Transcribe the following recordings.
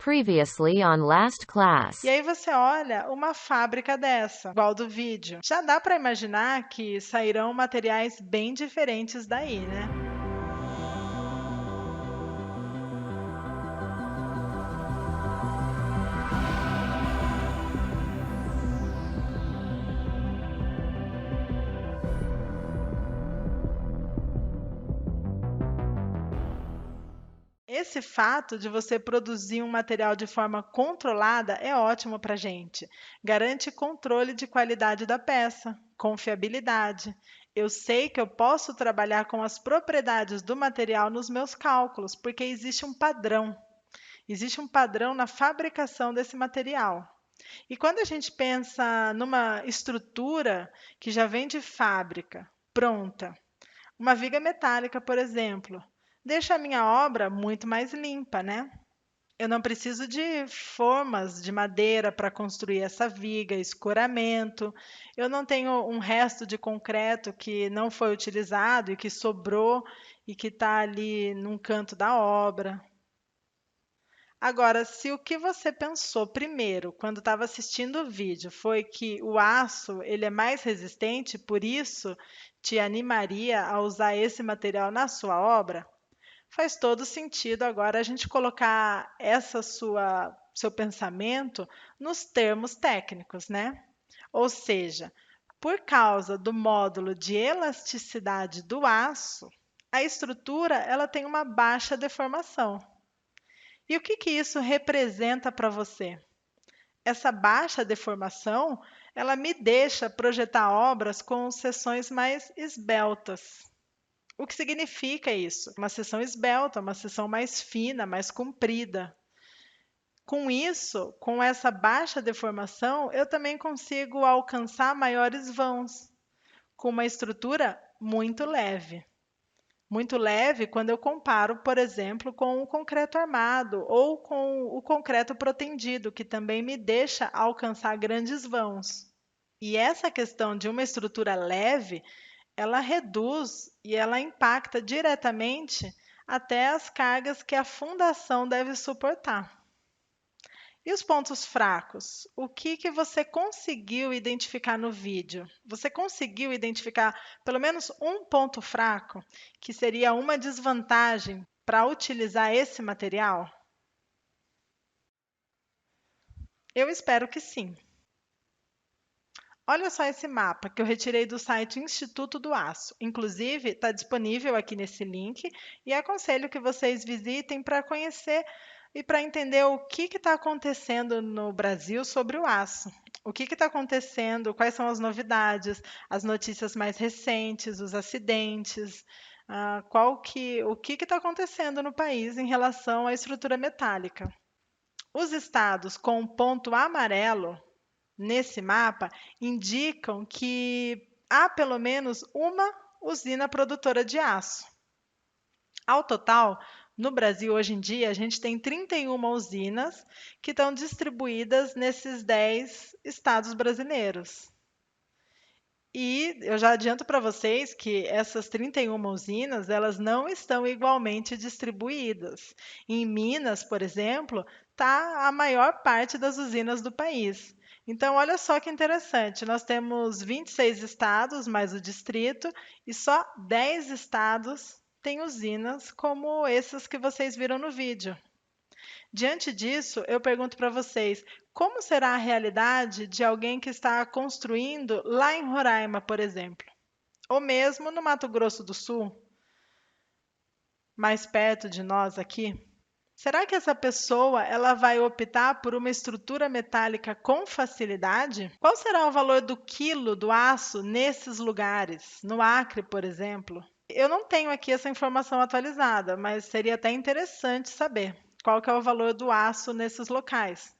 Previously on Last Class. E aí você olha uma fábrica dessa, igual do vídeo. Já dá para imaginar que sairão materiais bem diferentes daí, né? Esse fato de você produzir um material de forma controlada é ótimo para a gente. Garante controle de qualidade da peça, confiabilidade. Eu sei que eu posso trabalhar com as propriedades do material nos meus cálculos, porque existe um padrão. Existe um padrão na fabricação desse material. E quando a gente pensa numa estrutura que já vem de fábrica, pronta, uma viga metálica, por exemplo, deixa a minha obra muito mais limpa, né? Eu não preciso de formas de madeira para construir essa viga, escoramento. Eu não tenho um resto de concreto que não foi utilizado e que sobrou e que está ali num canto da obra. Agora, se o que você pensou primeiro, quando estava assistindo o vídeo, foi que o aço ele é mais resistente, por isso te animaria a usar esse material na sua obra, faz todo sentido agora a gente colocar essa sua seu pensamento nos termos técnicos, né? Ou seja, por causa do módulo de elasticidade do aço, a estrutura ela tem uma baixa deformação. E o que que isso representa para você? Essa baixa deformação, ela me deixa projetar obras com seções mais esbeltas. O que significa isso? Uma seção esbelta, uma seção mais fina, mais comprida. Com isso, com essa baixa deformação, eu também consigo alcançar maiores vãos, com uma estrutura muito leve. Muito leve quando eu comparo, por exemplo, com o concreto armado ou com o concreto protendido, que também me deixa alcançar grandes vãos. E essa questão de uma estrutura leve, ela reduz e ela impacta diretamente até as cargas que a fundação deve suportar. E os pontos fracos? O que que você conseguiu identificar no vídeo? Você conseguiu identificar pelo menos um ponto fraco, que seria uma desvantagem para utilizar esse material? Eu espero que sim. Olha só esse mapa que eu retirei do site Instituto do Aço. Inclusive, está disponível aqui nesse link e aconselho que vocês visitem para conhecer e para entender o que está acontecendo no Brasil sobre o aço. O que está acontecendo, quais são as novidades, as notícias mais recentes, os acidentes, o que está acontecendo no país em relação à estrutura metálica. Os estados com ponto amarelo nesse mapa indicam que há pelo menos uma usina produtora de aço. Ao total, no Brasil, hoje em dia, a gente tem 31 usinas que estão distribuídas nesses 10 estados brasileiros. E eu já adianto para vocês que essas 31 usinas, elas não estão igualmente distribuídas. Em Minas, por exemplo, está a maior parte das usinas do país. Então, olha só que interessante, nós temos 26 estados, mais o distrito, e só 10 estados têm usinas como essas que vocês viram no vídeo. Diante disso, eu pergunto para vocês, como será a realidade de alguém que está construindo lá em Roraima, por exemplo, ou mesmo no Mato Grosso do Sul, mais perto de nós aqui? Será que essa pessoa ela vai optar por uma estrutura metálica com facilidade? Qual será o valor do quilo do aço nesses lugares? No Acre, por exemplo? Eu não tenho aqui essa informação atualizada, mas seria até interessante saber qual que é o valor do aço nesses locais.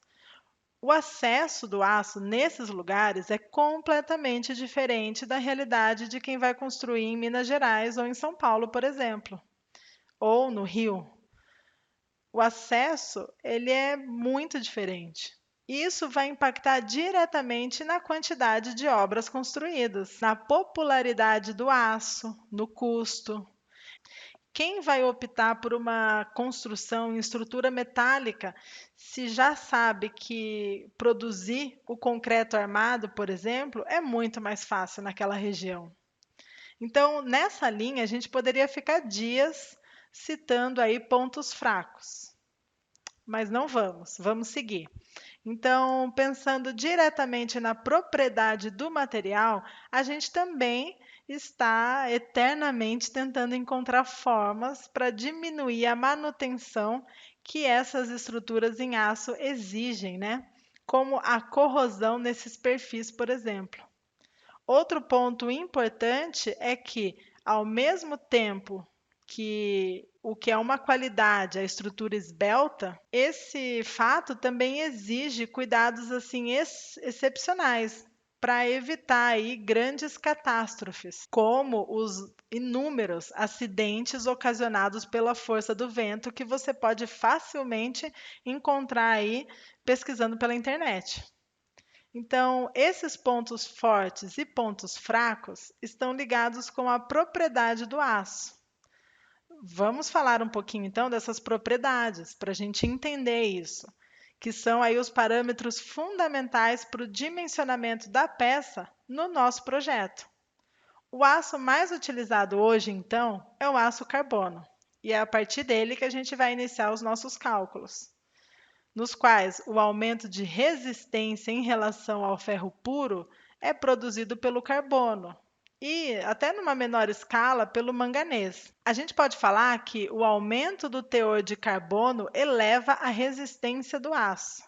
O acesso do aço nesses lugares é completamente diferente da realidade de quem vai construir em Minas Gerais ou em São Paulo, por exemplo, ou no Rio. O acesso, ele é muito diferente. Isso vai impactar diretamente na quantidade de obras construídas, na popularidade do aço, no custo. Quem vai optar por uma construção em estrutura metálica se já sabe que produzir o concreto armado, por exemplo, é muito mais fácil naquela região? Então, nessa linha, a gente poderia ficar dias citando aí pontos fracos, mas não vamos, vamos seguir. Então, pensando diretamente na propriedade do material, a gente também está eternamente tentando encontrar formas para diminuir a manutenção que essas estruturas em aço exigem, né? Como a corrosão nesses perfis, por exemplo. Outro ponto importante é que, ao mesmo tempo que o que é uma qualidade, a estrutura esbelta, esse fato também exige cuidados assim excepcionais para evitar aí grandes catástrofes, como os inúmeros acidentes ocasionados pela força do vento que você pode facilmente encontrar aí pesquisando pela internet. Então, esses pontos fortes e pontos fracos estão ligados com a propriedade do aço. Vamos falar um pouquinho então dessas propriedades para a gente entender isso, que são aí os parâmetros fundamentais para o dimensionamento da peça no nosso projeto. O aço mais utilizado hoje, então, é o aço carbono, e é a partir dele que a gente vai iniciar os nossos cálculos, nos quais o aumento de resistência em relação ao ferro puro é produzido pelo carbono e, até numa menor escala, pelo manganês. A gente pode falar que o aumento do teor de carbono eleva a resistência do aço,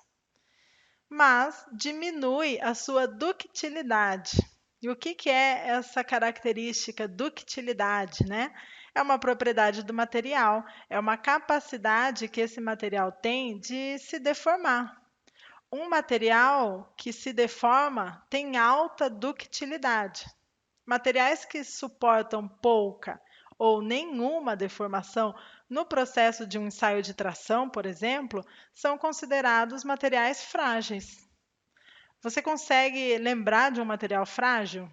mas diminui a sua ductilidade. E o que é essa característica ductilidade, né? É uma propriedade do material, é uma capacidade que esse material tem de se deformar. Um material que se deforma tem alta ductilidade. Materiais que suportam pouca ou nenhuma deformação no processo de um ensaio de tração, por exemplo, são considerados materiais frágeis. Você consegue lembrar de um material frágil?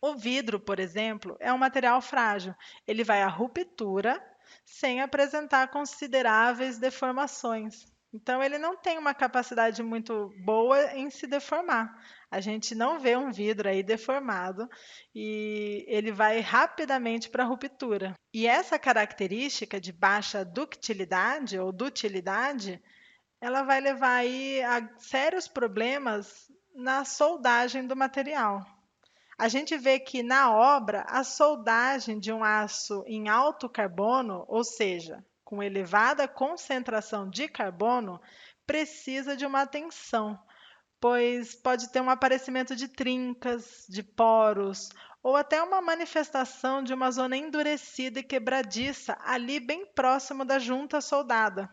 O vidro, por exemplo, é um material frágil. Ele vai à ruptura sem apresentar consideráveis deformações. Então, ele não tem uma capacidade muito boa em se deformar. A gente não vê um vidro aí deformado e ele vai rapidamente para a ruptura. E essa característica de baixa ductilidade ou dutilidade, ela vai levar aí a sérios problemas na soldagem do material. A gente vê que na obra a soldagem de um aço em alto carbono, ou seja, com elevada concentração de carbono, precisa de uma atenção, pois pode ter um aparecimento de trincas, de poros, ou até uma manifestação de uma zona endurecida e quebradiça ali bem próximo da junta soldada.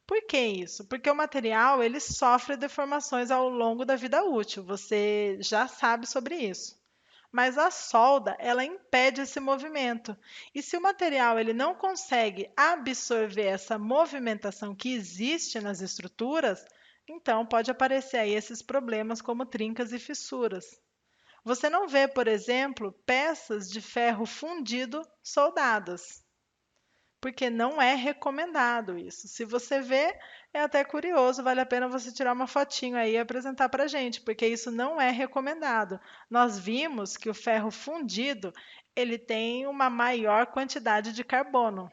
Por que isso? Porque o material ele sofre deformações ao longo da vida útil. Você já sabe sobre isso. Mas a solda, ela impede esse movimento. E se o material ele não consegue absorver essa movimentação que existe nas estruturas, então pode aparecer aí esses problemas como trincas e fissuras. Você não vê, por exemplo, peças de ferro fundido soldadas, porque não é recomendado isso. Se você vê, é até curioso, vale a pena você tirar uma fotinho aí e apresentar para a gente, porque isso não é recomendado. Nós vimos que o ferro fundido, ele tem uma maior quantidade de carbono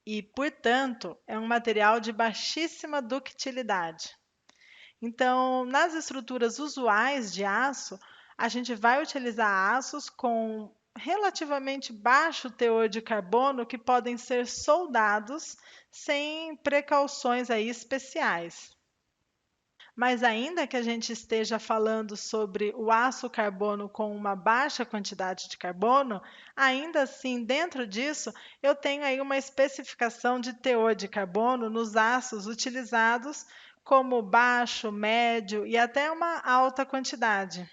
e, portanto, é um material de baixíssima ductilidade. Então, nas estruturas usuais de aço, a gente vai utilizar aços com relativamente baixo teor de carbono que podem ser soldados sem precauções aí especiais. Mas ainda que a gente esteja falando sobre o aço carbono com uma baixa quantidade de carbono, ainda assim, dentro disso, eu tenho aí uma especificação de teor de carbono nos aços utilizados como baixo, médio e até uma alta quantidade.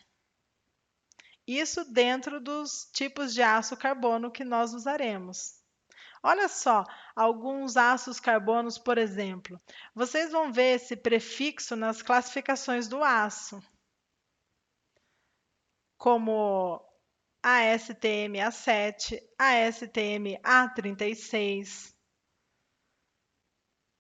Isso dentro dos tipos de aço carbono que nós usaremos. Olha só, alguns aços carbonos, por exemplo. Vocês vão ver esse prefixo nas classificações do aço, como ASTM A7, ASTM A36.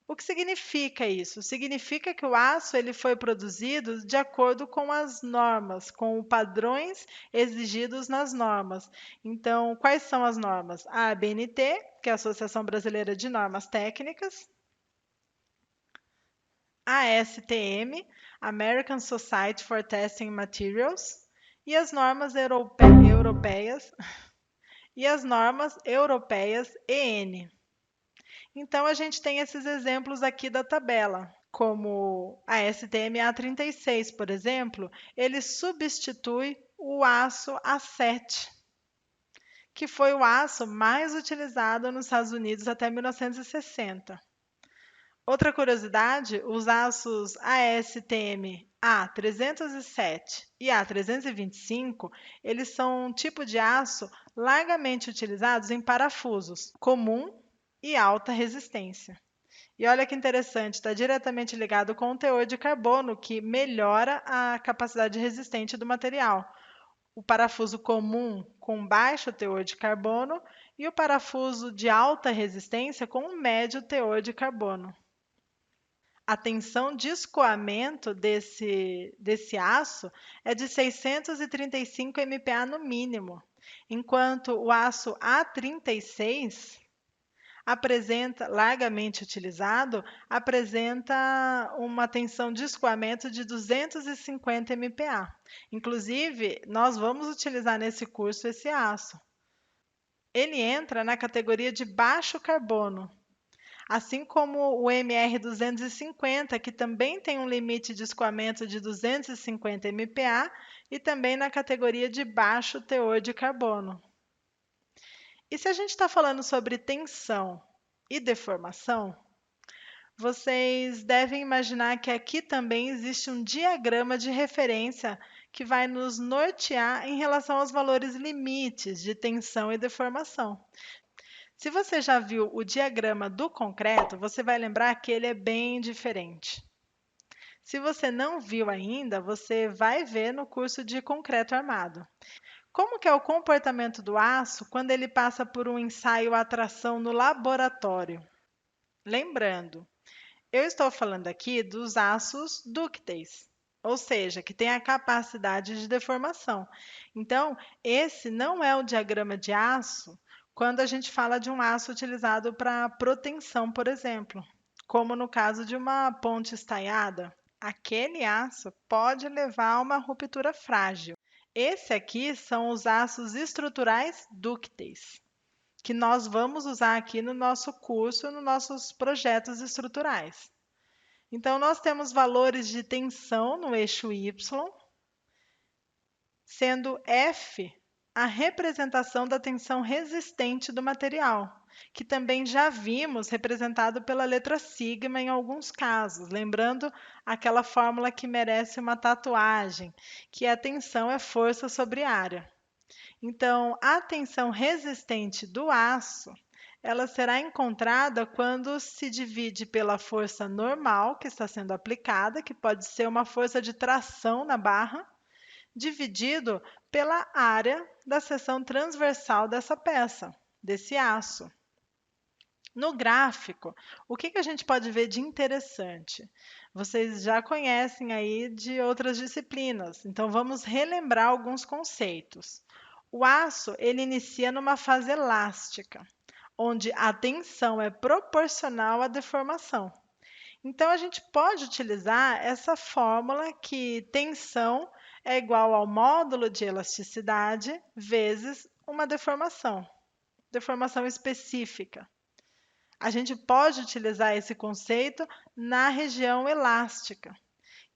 O que significa isso? Significa que o aço ele foi produzido de acordo com as normas, com os padrões exigidos nas normas. Então, quais são as normas? A ABNT, que é a Associação Brasileira de Normas Técnicas, a ASTM, American Society for Testing Materials, e as normas europeias e as normas europeias EN. Então, a gente tem esses exemplos aqui da tabela, como a STM A36, por exemplo, ele substitui o aço A7, que foi o aço mais utilizado nos Estados Unidos até 1960. Outra curiosidade, os aços ASTM A307 e A325, eles são um tipo de aço largamente utilizados em parafusos comum e alta resistência. E olha que interessante, está diretamente ligado com o teor de carbono, que melhora a capacidade resistente do material. O parafuso comum com baixo teor de carbono e o parafuso de alta resistência com um médio teor de carbono. A tensão de escoamento desse aço é de 635 MPa no mínimo, enquanto o aço A36 largamente utilizado, apresenta uma tensão de escoamento de 250 MPa. Inclusive, nós vamos utilizar nesse curso esse aço. Ele entra na categoria de baixo carbono, assim como o MR250, que também tem um limite de escoamento de 250 MPa e também na categoria de baixo teor de carbono. E se a gente está falando sobre tensão e deformação, vocês devem imaginar que aqui também existe um diagrama de referência que vai nos nortear em relação aos valores limites de tensão e deformação. Se você já viu o diagrama do concreto, você vai lembrar que ele é bem diferente. Se você não viu ainda, você vai ver no curso de concreto armado. Como que é o comportamento do aço quando ele passa por um ensaio à tração no laboratório? Lembrando, eu estou falando aqui dos aços dúcteis, ou seja, que têm a capacidade de deformação. Então, esse não é o diagrama de aço quando a gente fala de um aço utilizado para proteção, por exemplo, como no caso de uma ponte estaiada. Aquele aço pode levar a uma ruptura frágil. Esse aqui são os aços estruturais dúcteis, que nós vamos usar aqui no nosso curso, nos nossos projetos estruturais. Então, nós temos valores de tensão no eixo Y, sendo F a representação da tensão resistente do material, que também já vimos representado pela letra sigma em alguns casos, lembrando aquela fórmula que merece uma tatuagem, que a tensão é força sobre área. Então, a tensão resistente do aço, ela será encontrada quando se divide pela força normal que está sendo aplicada, que pode ser uma força de tração na barra, dividido pela área da seção transversal dessa peça, desse aço. No gráfico, o que a gente pode ver de interessante? Vocês já conhecem aí de outras disciplinas, então vamos relembrar alguns conceitos. O aço, ele inicia numa fase elástica, onde a tensão é proporcional à deformação. Então, a gente pode utilizar essa fórmula que tensão é igual ao módulo de elasticidade vezes uma deformação específica. A gente pode utilizar esse conceito na região elástica,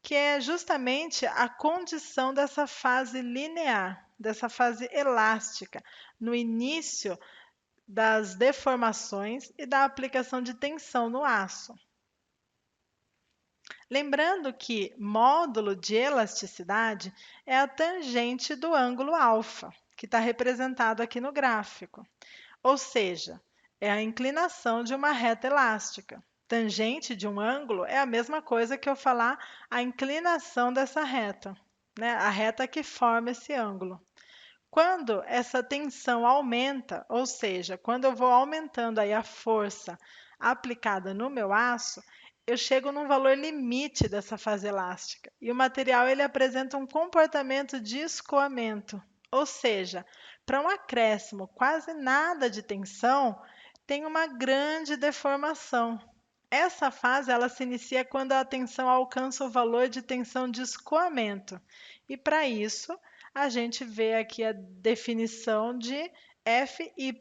que é justamente a condição dessa fase linear, dessa fase elástica, no início das deformações e da aplicação de tensão no aço. Lembrando que módulo de elasticidade é a tangente do ângulo alfa, que está representado aqui no gráfico. Ou seja, é a inclinação de uma reta elástica. Tangente de um ângulo é a mesma coisa que eu falar a inclinação dessa reta, né? A reta que forma esse ângulo. Quando essa tensão aumenta, ou seja, quando eu vou aumentando aí a força aplicada no meu aço, eu chego num valor limite dessa fase elástica e o material ele apresenta um comportamento de escoamento, ou seja, para um acréscimo quase nada de tensão, tem uma grande deformação. Essa fase ela se inicia quando a tensão alcança o valor de tensão de escoamento. E para isso, a gente vê aqui a definição de Fy.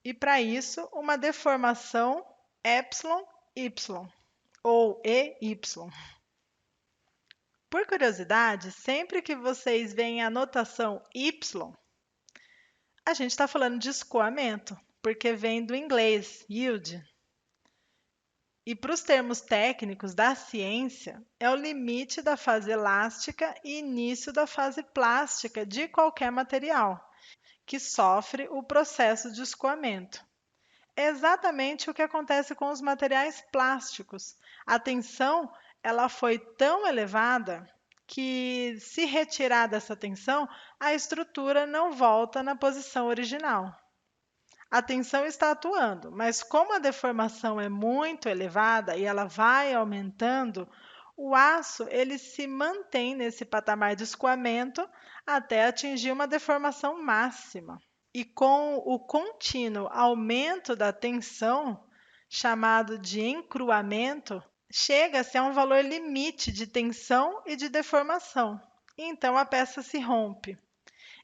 E para isso, uma deformação εy ou EY. Por curiosidade, sempre que vocês veem a notação Y, a gente está falando de escoamento, porque vem do inglês yield. E para os termos técnicos da ciência, é o limite da fase elástica e início da fase plástica de qualquer material que sofre o processo de escoamento. É exatamente o que acontece com os materiais plásticos. A tensão ela foi tão elevada que, se retirar dessa tensão, a estrutura não volta na posição original. A tensão está atuando, mas como a deformação é muito elevada e ela vai aumentando, o aço ele se mantém nesse patamar de escoamento até atingir uma deformação máxima. E com o contínuo aumento da tensão, chamado de encruamento, chega-se a um valor limite de tensão e de deformação. E então a peça se rompe.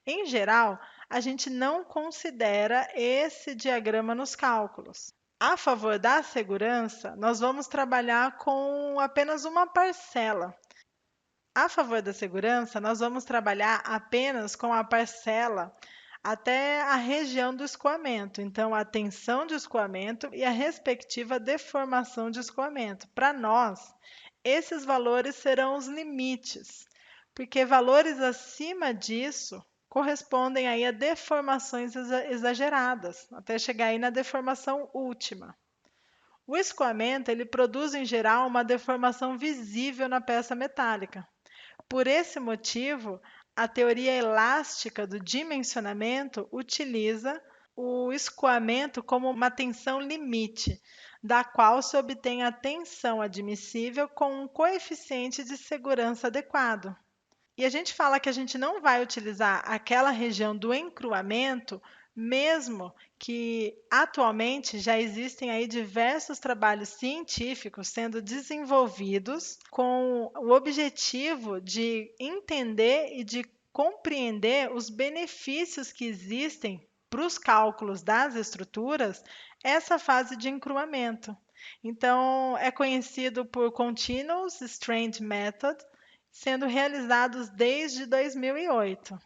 Em geral, a gente não considera esse diagrama nos cálculos. A favor da segurança, nós vamos trabalhar com apenas uma parcela. A favor da segurança, nós vamos trabalhar apenas com a parcela até a região do escoamento. Então, a tensão de escoamento e a respectiva deformação de escoamento. Para nós, esses valores serão os limites, porque valores acima disso correspondem aí a deformações exageradas, até chegar aí na deformação última. O escoamento, ele produz em geral uma deformação visível na peça metálica. Por esse motivo, a teoria elástica do dimensionamento utiliza o escoamento como uma tensão limite, da qual se obtém a tensão admissível com um coeficiente de segurança adequado. E a gente fala que a gente não vai utilizar aquela região do encruamento, mesmo que atualmente já existem aí diversos trabalhos científicos sendo desenvolvidos com o objetivo de entender e de compreender os benefícios que existem para os cálculos das estruturas essa fase de encruamento. Então, é conhecido por Continuous Strain Method, sendo realizados desde 2008.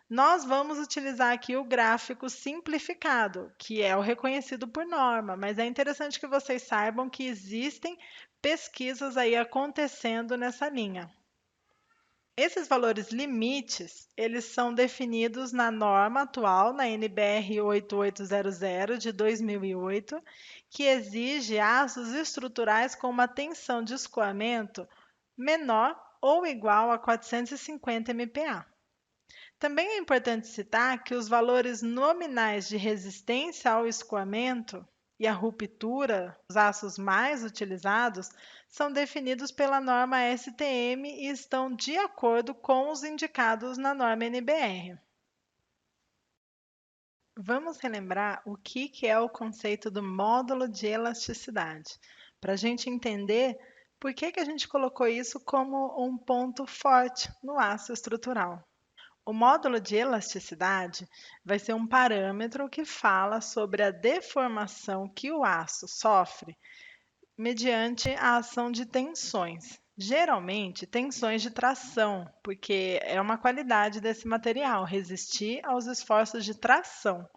Nós vamos utilizar aqui o gráfico simplificado, que é o reconhecido por norma, mas é interessante que vocês saibam que existem pesquisas aí acontecendo nessa linha. Esses valores limites, eles são definidos na norma atual, na NBR 8800 de 2008, que exige aços estruturais com uma tensão de escoamento menor ou igual a 450 MPa. Também é importante citar que os valores nominais de resistência ao escoamento e à ruptura, os aços mais utilizados, são definidos pela norma STM e estão de acordo com os indicados na norma NBR. Vamos relembrar o que é o conceito do módulo de elasticidade, para a gente entender por que a gente colocou isso como um ponto forte no aço estrutural. O módulo de elasticidade vai ser um parâmetro que fala sobre a deformação que o aço sofre mediante a ação de tensões. Geralmente, tensões de tração, porque é uma qualidade desse material, resistir aos esforços de tração.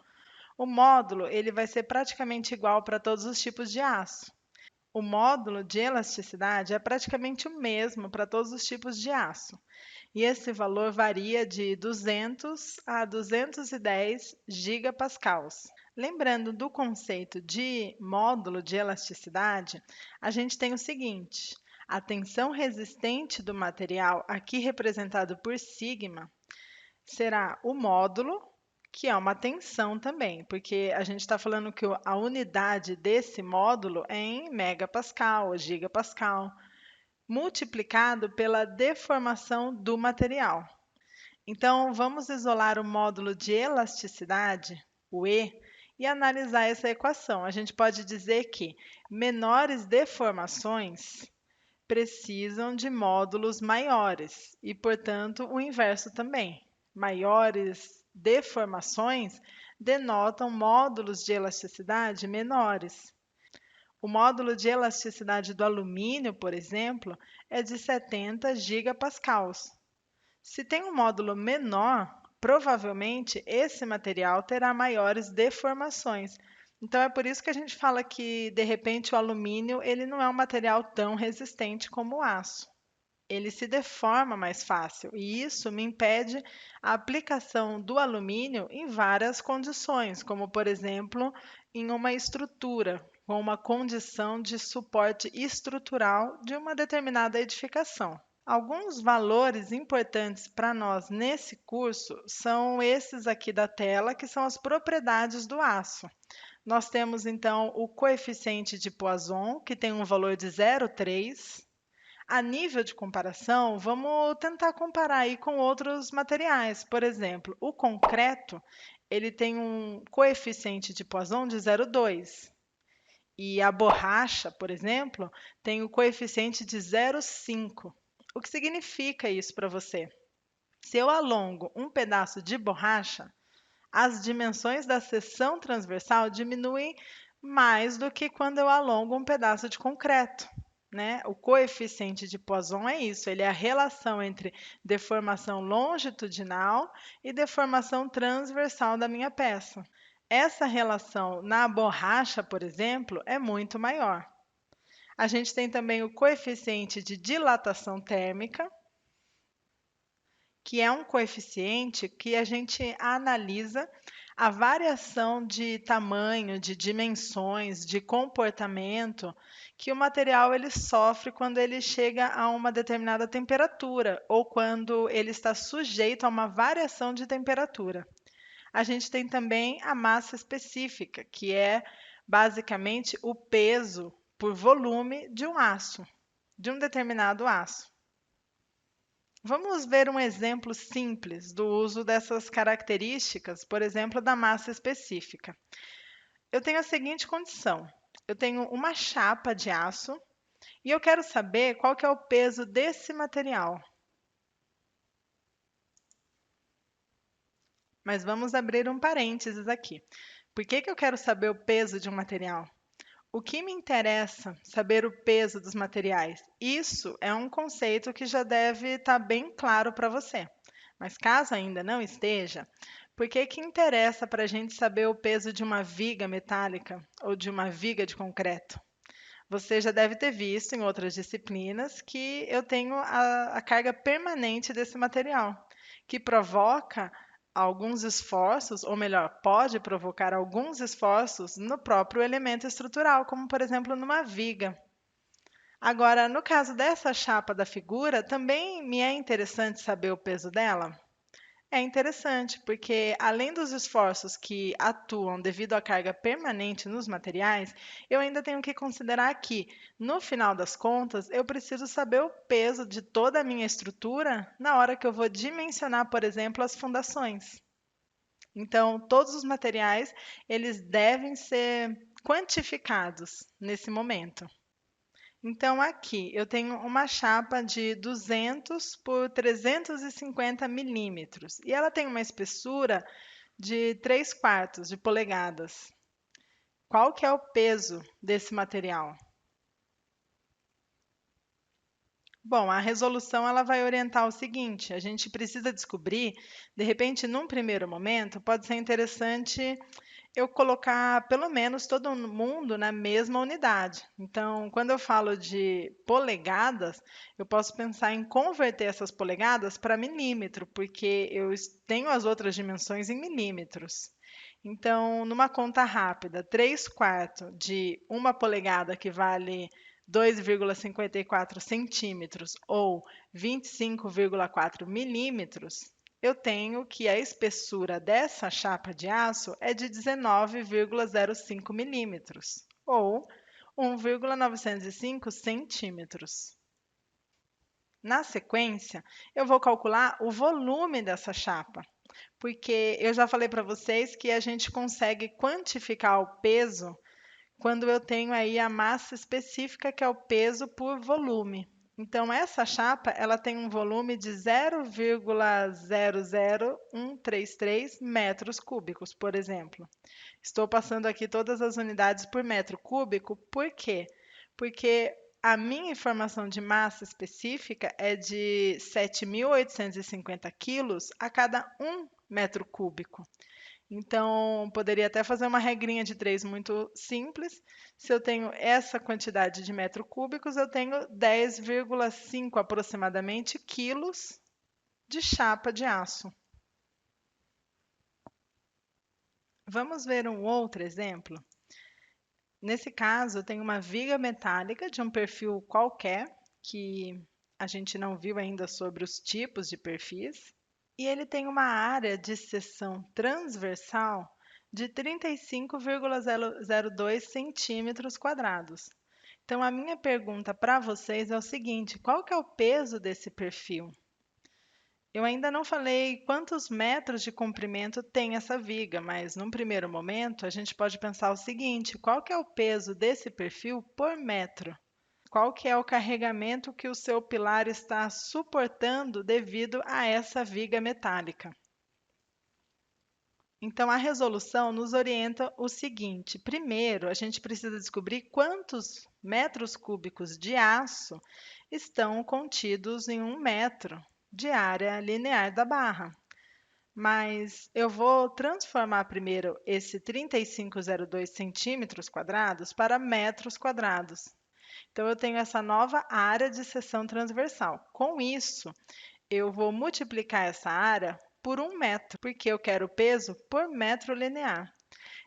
O módulo ele vai ser praticamente igual para todos os tipos de aço. O módulo de elasticidade é praticamente o mesmo para todos os tipos de aço. E esse valor varia de 200 a 210 gigapascals. Lembrando do conceito de módulo de elasticidade, a gente tem o seguinte: a tensão resistente do material, aqui representado por sigma, será o módulo, que é uma tensão também, porque a gente está falando que a unidade desse módulo é em megapascal ou gigapascal, multiplicado pela deformação do material. Então, vamos isolar o módulo de elasticidade, o E, e analisar essa equação. A gente pode dizer que menores deformações precisam de módulos maiores e, portanto, o inverso também. Maiores deformações denotam módulos de elasticidade menores. O módulo de elasticidade do alumínio, por exemplo, é de 70 gigapascals. Se tem um módulo menor, provavelmente esse material terá maiores deformações. Então é por isso que a gente fala que, de repente, o alumínio ele não é um material tão resistente como o aço. Ele se deforma mais fácil e isso me impede a aplicação do alumínio em várias condições, como, por exemplo, em uma estrutura, com uma condição de suporte estrutural de uma determinada edificação. Alguns valores importantes para nós nesse curso são esses aqui da tela, que são as propriedades do aço. Nós temos então o coeficiente de Poisson, que tem um valor de 0,3. A nível de comparação, vamos tentar comparar aí com outros materiais. Por exemplo, o concreto, ele tem um coeficiente de Poisson de 0,2. E a borracha, por exemplo, tem o coeficiente de 0,5. O que significa isso para você? Se eu alongo um pedaço de borracha, as dimensões da seção transversal diminuem mais do que quando eu alongo um pedaço de concreto, né? O coeficiente de Poisson é isso, ele é a relação entre deformação longitudinal e deformação transversal da minha peça. Essa relação na borracha, por exemplo, é muito maior. A gente tem também o coeficiente de dilatação térmica, que é um coeficiente que a gente analisa a variação de tamanho, de dimensões, de comportamento que o material ele sofre quando ele chega a uma determinada temperatura ou quando ele está sujeito a uma variação de temperatura. A gente tem também a massa específica, que é basicamente o peso por volume de um aço, de um determinado aço. Vamos ver um exemplo simples do uso dessas características, por exemplo, da massa específica. Eu tenho a seguinte condição: eu tenho uma chapa de aço e eu quero saber qual que é o peso desse material. Mas vamos abrir um parênteses aqui. Por que eu quero saber o peso de um material? O que me interessa saber o peso dos materiais? Isso é um conceito que já deve estar bem claro para você. Mas caso ainda não esteja, por que interessa para a gente saber o peso de uma viga metálica ou de uma viga de concreto? Você já deve ter visto em outras disciplinas que eu tenho a carga permanente desse material, que provoca alguns esforços, ou melhor, pode provocar alguns esforços no próprio elemento estrutural, como por exemplo numa viga. Agora, no caso dessa chapa da figura, também me é interessante saber o peso dela? É interessante, porque além dos esforços que atuam devido à carga permanente nos materiais, eu ainda tenho que considerar que, no final das contas, eu preciso saber o peso de toda a minha estrutura na hora que eu vou dimensionar, por exemplo, as fundações. Então, todos os materiais, eles devem ser quantificados nesse momento. Então, aqui eu tenho uma chapa de 200 por 350 milímetros e ela tem uma espessura de 3/4 de polegadas. Qual que é o peso desse material? Bom, a resolução ela vai orientar o seguinte: a gente precisa descobrir, de repente, num primeiro momento, pode ser interessante eu colocar pelo menos todo mundo na mesma unidade. Então, quando eu falo de polegadas, eu posso pensar em converter essas polegadas para milímetro, porque eu tenho as outras dimensões em milímetros. Então, numa conta rápida, 3/4 de uma polegada que vale 2,54 centímetros ou 25,4 milímetros, eu tenho que a espessura dessa chapa de aço é de 19,05 milímetros, ou 1,905 centímetros. Na sequência, eu vou calcular o volume dessa chapa, porque eu já falei para vocês que a gente consegue quantificar o peso quando eu tenho aí a massa específica, que é o peso por volume. Então, essa chapa, ela tem um volume de 0,00133 metros cúbicos, por exemplo. Estou passando aqui todas as unidades por metro cúbico, por quê? Porque a minha informação de massa específica é de 7.850 quilos a cada 1 metro cúbico. Então, poderia até fazer uma regrinha de 3 muito simples. Se eu tenho essa quantidade de metros cúbicos, eu tenho 10,5 aproximadamente quilos de chapa de aço. Vamos ver um outro exemplo? Nesse caso, eu tenho uma viga metálica de um perfil qualquer, que a gente não viu ainda sobre os tipos de perfis. E ele tem uma área de seção transversal de 35,02 centímetros quadrados. Então, a minha pergunta para vocês é o seguinte: qual que é o peso desse perfil? Eu ainda não falei quantos metros de comprimento tem essa viga, mas num primeiro momento a gente pode pensar o seguinte: qual que é o peso desse perfil por metro? Qual que é o carregamento que o seu pilar está suportando devido a essa viga metálica? Então, a resolução nos orienta o seguinte: primeiro, a gente precisa descobrir quantos metros cúbicos de aço estão contidos em 1 metro de área linear da barra. Mas eu vou transformar primeiro esse 35,02 centímetros quadrados para metros quadrados. Então, eu tenho essa nova área de seção transversal. Com isso, eu vou multiplicar essa área por 1 metro, porque eu quero o peso por metro linear.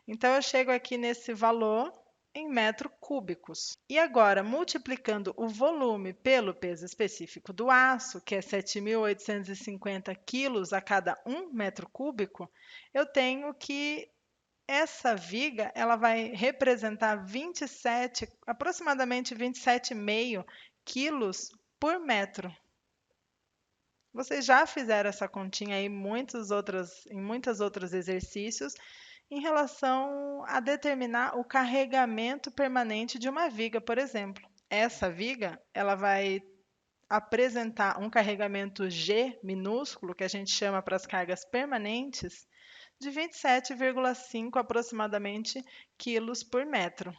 Então, eu chego aqui nesse valor em metros cúbicos. E agora, multiplicando o volume pelo peso específico do aço, que é 7.850 quilos a cada 1 metro cúbico, eu tenho que essa viga ela vai representar 27, aproximadamente 27,5 quilos por metro. Vocês já fizeram essa continha aí em muitos outros exercícios em relação a determinar o carregamento permanente de uma viga, por exemplo. Essa viga, ela vai apresentar um carregamento G minúsculo, que a gente chama para as cargas permanentes, de 27,5 aproximadamente quilos por metro.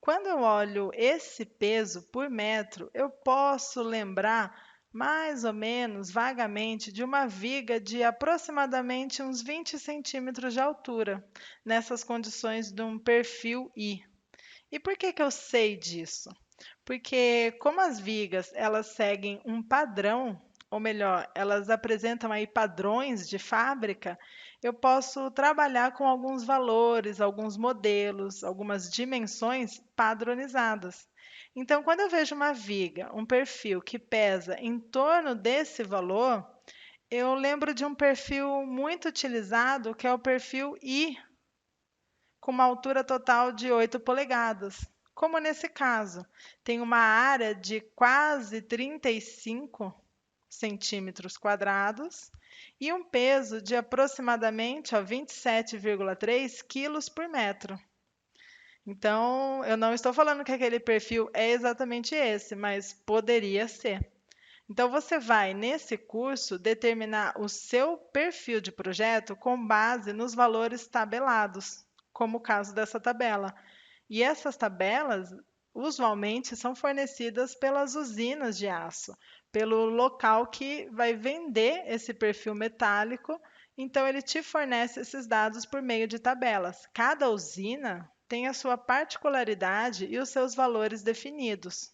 Quando eu olho esse peso por metro, eu posso lembrar mais ou menos vagamente de uma viga de aproximadamente uns 20 centímetros de altura, nessas condições de um perfil I. E por que que eu sei disso? Porque como as vigas, elas seguem um padrão, ou melhor, elas apresentam aí padrões de fábrica, eu posso trabalhar com alguns valores, alguns modelos, algumas dimensões padronizadas. Então, quando eu vejo uma viga, um perfil que pesa em torno desse valor, eu lembro de um perfil muito utilizado, que é o perfil I, com uma altura total de 8 polegadas. Como nesse caso, tem uma área de quase 35 centímetros quadrados e um peso de aproximadamente 27,3 quilos por metro. Então, eu não estou falando que aquele perfil é exatamente esse, mas poderia ser. Então, você vai, nesse curso, determinar o seu perfil de projeto com base nos valores tabelados, como o caso dessa tabela. E essas tabelas, usualmente, são fornecidas pelas usinas de aço, pelo local que vai vender esse perfil metálico. Então, ele te fornece esses dados por meio de tabelas. Cada usina tem a sua particularidade e os seus valores definidos.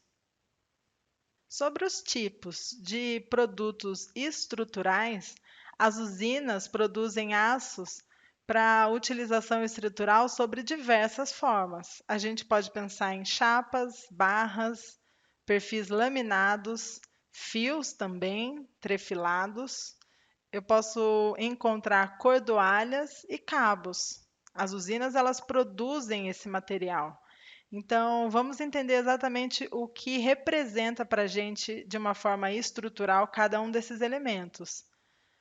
Sobre os tipos de produtos estruturais, as usinas produzem aços para utilização estrutural sobre diversas formas. A gente pode pensar em chapas, barras, perfis laminados, fios também, trefilados, eu posso encontrar cordoalhas e cabos. As usinas elas produzem esse material. Então, vamos entender exatamente o que representa para a gente, de uma forma estrutural, cada um desses elementos.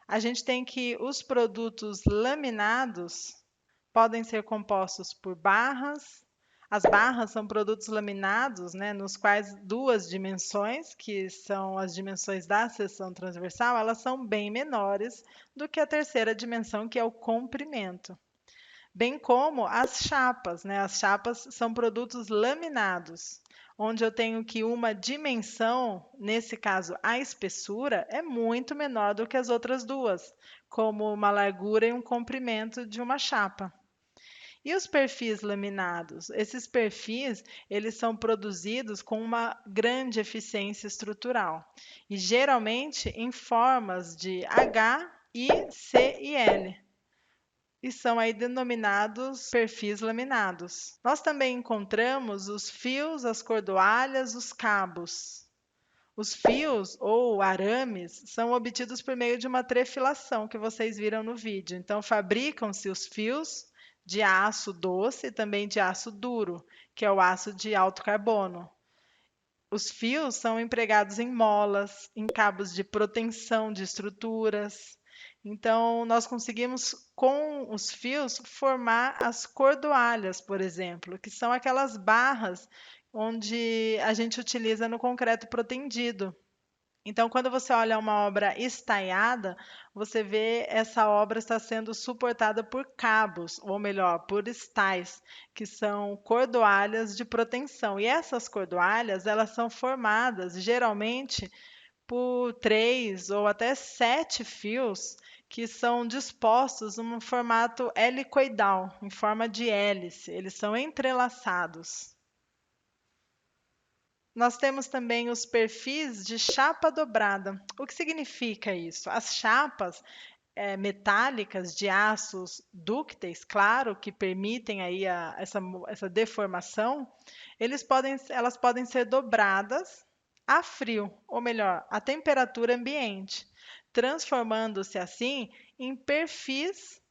A gente tem que os produtos laminados podem ser compostos por barras. As barras são produtos laminados, né, nos quais duas dimensões, que são as dimensões da seção transversal, elas são bem menores do que a terceira dimensão, que é o comprimento. Bem como as chapas, né? As chapas são produtos laminados, onde eu tenho que uma dimensão, nesse caso a espessura, é muito menor do que as outras duas, como uma largura e um comprimento de uma chapa. E os perfis laminados? Esses perfis, eles são produzidos com uma grande eficiência estrutural e geralmente em formas de H, I, C e L e são aí denominados perfis laminados. Nós também encontramos os fios, as cordoalhas, os cabos. Os fios ou arames são obtidos por meio de uma trefilação que vocês viram no vídeo. Então, fabricam-se os fios de aço doce e também de aço duro, que é o aço de alto carbono. Os fios são empregados em molas, em cabos de proteção de estruturas. Então, nós conseguimos, com os fios, formar as cordoalhas, por exemplo, que são aquelas barras onde a gente utiliza no concreto protendido. Então, quando você olha uma obra estaiada, você vê essa obra está sendo suportada por cabos, ou melhor, por estais, que são cordoalhas de proteção. E essas cordoalhas, elas são formadas geralmente por 3 ou até 7 fios que são dispostos num formato helicoidal, em forma de hélice. Eles são entrelaçados. Nós temos também os perfis de chapa dobrada. O que significa isso? As chapas metálicas de aços dúcteis, claro, que permitem aí essa deformação, elas podem ser dobradas a frio, ou melhor, a temperatura ambiente, transformando-se assim em perfis,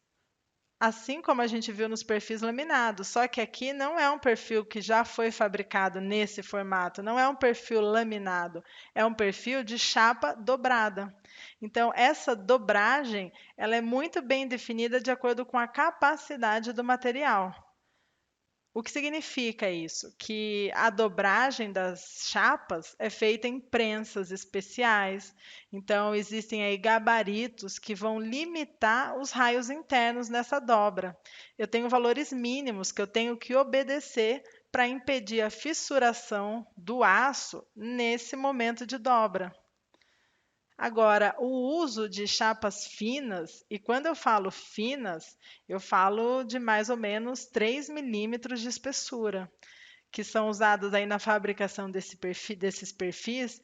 assim como a gente viu nos perfis laminados, só que aqui não é um perfil que já foi fabricado nesse formato, não é um perfil laminado, é um perfil de chapa dobrada. Então, essa dobragem, ela é muito bem definida de acordo com a capacidade do material. O que significa isso? Que a dobragem das chapas é feita em prensas especiais. Então, existem aí gabaritos que vão limitar os raios internos nessa dobra. Eu tenho valores mínimos que eu tenho que obedecer para impedir a fissuração do aço nesse momento de dobra. Agora, o uso de chapas finas, e quando eu falo finas, eu falo de mais ou menos 3 milímetros de espessura, que são usadas aí na fabricação desses perfis,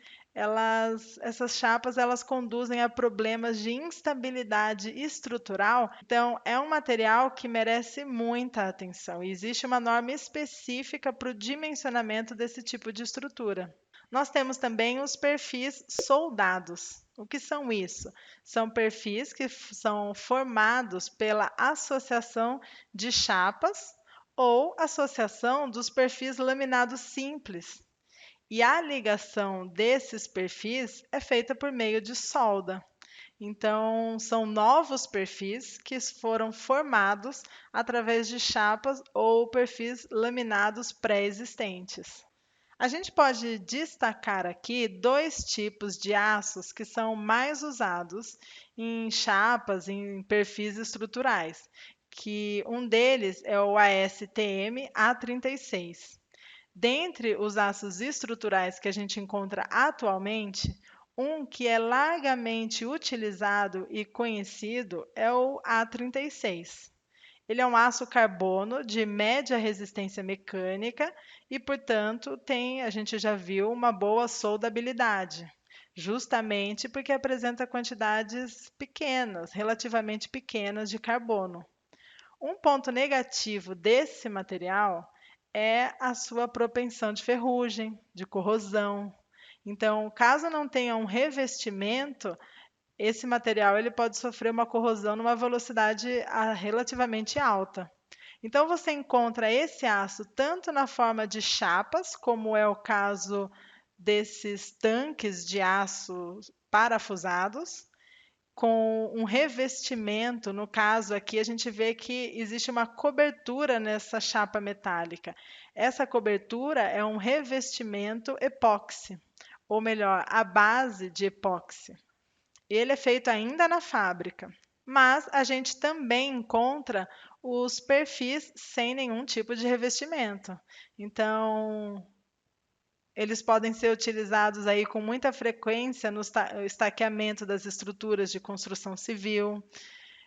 essas chapas elas conduzem a problemas de instabilidade estrutural. Então, é um material que merece muita atenção. E existe uma norma específica para o dimensionamento desse tipo de estrutura. Nós temos também os perfis soldados. O que são isso? São perfis que são formados pela associação de chapas ou associação dos perfis laminados simples. E a ligação desses perfis é feita por meio de solda. Então, são novos perfis que foram formados através de chapas ou perfis laminados pré-existentes. A gente pode destacar aqui dois tipos de aços que são mais usados em chapas, em perfis estruturais, que um deles é o ASTM A36. Dentre os aços estruturais que a gente encontra atualmente, um que é largamente utilizado e conhecido é o A36. Ele é um aço carbono de média resistência mecânica e, portanto, a gente já viu uma boa soldabilidade, justamente porque apresenta quantidades pequenas, relativamente pequenas de carbono. Um ponto negativo desse material é a sua propensão de ferrugem, de corrosão. Então, caso não tenha um revestimento, esse material ele pode sofrer uma corrosão numa velocidade relativamente alta. Então você encontra esse aço tanto na forma de chapas, como é o caso desses tanques de aço parafusados, com um revestimento. No caso aqui, a gente vê que existe uma cobertura nessa chapa metálica. Essa cobertura é um revestimento epóxi, ou melhor, a base de epóxi. Ele é feito ainda na fábrica, mas a gente também encontra os perfis sem nenhum tipo de revestimento. Então, eles podem ser utilizados aí com muita frequência no estaqueamento das estruturas de construção civil.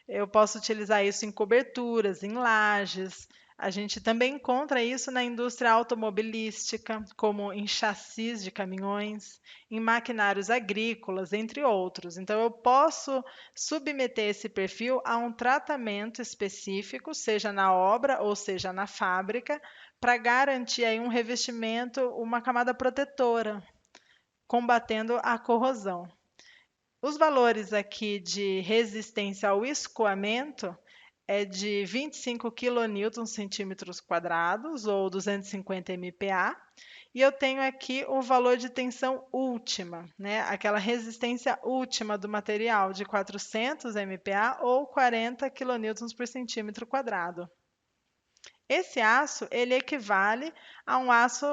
Eu posso utilizar isso em coberturas, em lajes. A gente também encontra isso na indústria automobilística, como em chassis de caminhões, em maquinários agrícolas, entre outros. Então, eu posso submeter esse perfil a um tratamento específico, seja na obra ou seja na fábrica, para garantir aí um revestimento, uma camada protetora, combatendo a corrosão. Os valores aqui de resistência ao escoamento é de 25 kN centímetros quadrados, ou 250 MPa, e eu tenho aqui o valor de tensão última, né? Aquela resistência última do material de 400 MPa ou 40 kN por centímetro quadrado. Esse aço, ele equivale a um aço